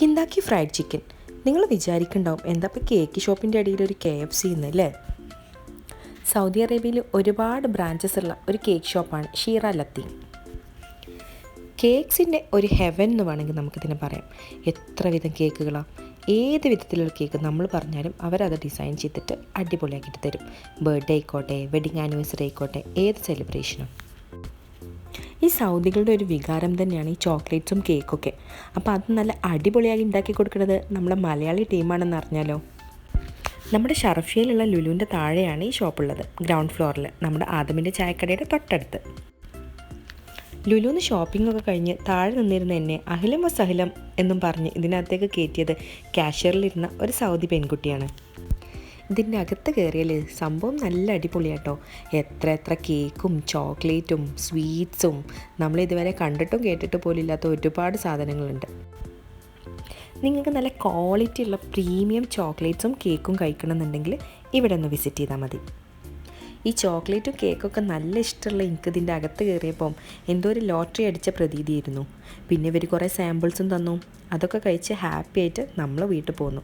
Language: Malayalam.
കിന്താക്കി ഫ്രൈഡ് ചിക്കൻ. നിങ്ങൾ വിചാരിക്കുന്നുണ്ടാവും എന്താ ഇപ്പോൾ കേക്ക് ഷോപ്പിൻ്റെ അടിയിൽ ഒരു KFC എന്നല്ലേ. സൗദി അറേബ്യയിൽ ഒരുപാട് ബ്രാഞ്ചസ് ഉള്ള ഒരു കേക്ക് ഷോപ്പാണ് ഷീറ ലത്തീൻ. കേക്ക്സിൻ്റെ ഒരു ഹെവൻ എന്ന് വേണമെങ്കിൽ നമുക്കിതിനെ പറയാം. എത്ര വിധം കേക്കുകളാണ്, ഏത് വിധത്തിലുള്ള കേക്ക് നമ്മൾ പറഞ്ഞാലും അവരത് ഡിസൈൻ ചെയ്തിട്ട് അടിപൊളിയാക്കിയിട്ട് തരും. ബർത്ത്ഡേ ആയിക്കോട്ടെ, വെഡിങ് ആനിവേഴ്സറി ആയിക്കോട്ടെ, ഏത് സെലിബ്രേഷനും. ഈ സൗദികളുടെ ഒരു വികാരം തന്നെയാണ് ഈ ചോക്ലേറ്റ്സും കേക്കൊക്കെ. അപ്പോൾ അത് നല്ല അടിപൊളിയായി ഉണ്ടാക്കി കൊടുക്കുന്നത് നമ്മുടെ മലയാളി ടീമാണെന്ന് അറിഞ്ഞാലോ. നമ്മുടെ ഷറഫിയയിലുള്ള ലുലുവിൻ്റെ താഴെയാണ് ഈ ഷോപ്പുള്ളത്, ഗ്രൗണ്ട് ഫ്ലോറിൽ, നമ്മുടെ ആദമിൻ്റെ ചായക്കടയുടെ തൊട്ടടുത്ത്. ലുലുന്ന് ഷോപ്പിംഗ് ഒക്കെ കഴിഞ്ഞ് താഴെ നിന്നിരുന്ന എന്നെ അഹിലം വസഹിലം എന്നും പറഞ്ഞ് ഇതിനകത്തേക്ക് കയറ്റിയത് കാഷ്യറിലിരുന്ന ഒരു സൗദി പെൺകുട്ടിയാണ്. ഇതിൻ്റെ അകത്ത് കയറിയാൽ സംഭവം നല്ല അടിപൊളിയാട്ടോ. എത്ര കേക്കും ചോക്ലേറ്റും സ്വീറ്റ്സും നമ്മളിതുവരെ കണ്ടിട്ടും കേട്ടിട്ട് പോലും ഇല്ലാത്ത ഒരുപാട് സാധനങ്ങളുണ്ട്. നിങ്ങൾക്ക് നല്ല ക്വാളിറ്റി ഉള്ള പ്രീമിയം ചോക്ലേറ്റ്സും കേക്കും കഴിക്കണമെന്നുണ്ടെങ്കിൽ ഇവിടെ ഒന്ന് വിസിറ്റ് ചെയ്താൽ മതി. ഈ ചോക്ലേറ്റും കേക്കൊക്കെ നല്ല ഇഷ്ടമുള്ള എനിക്ക് ഇതിൻ്റെ അകത്ത് കയറിയപ്പം എന്തോ ഒരു ലോട്ടറി അടിച്ച പ്രതീതിയായിരുന്നു. പിന്നെ ഇവർ കുറേ സാമ്പിൾസും തന്നു. അതൊക്കെ കഴിച്ച് ഹാപ്പി ആയിട്ട് നമ്മൾ വീട്ടിൽ പോന്നു.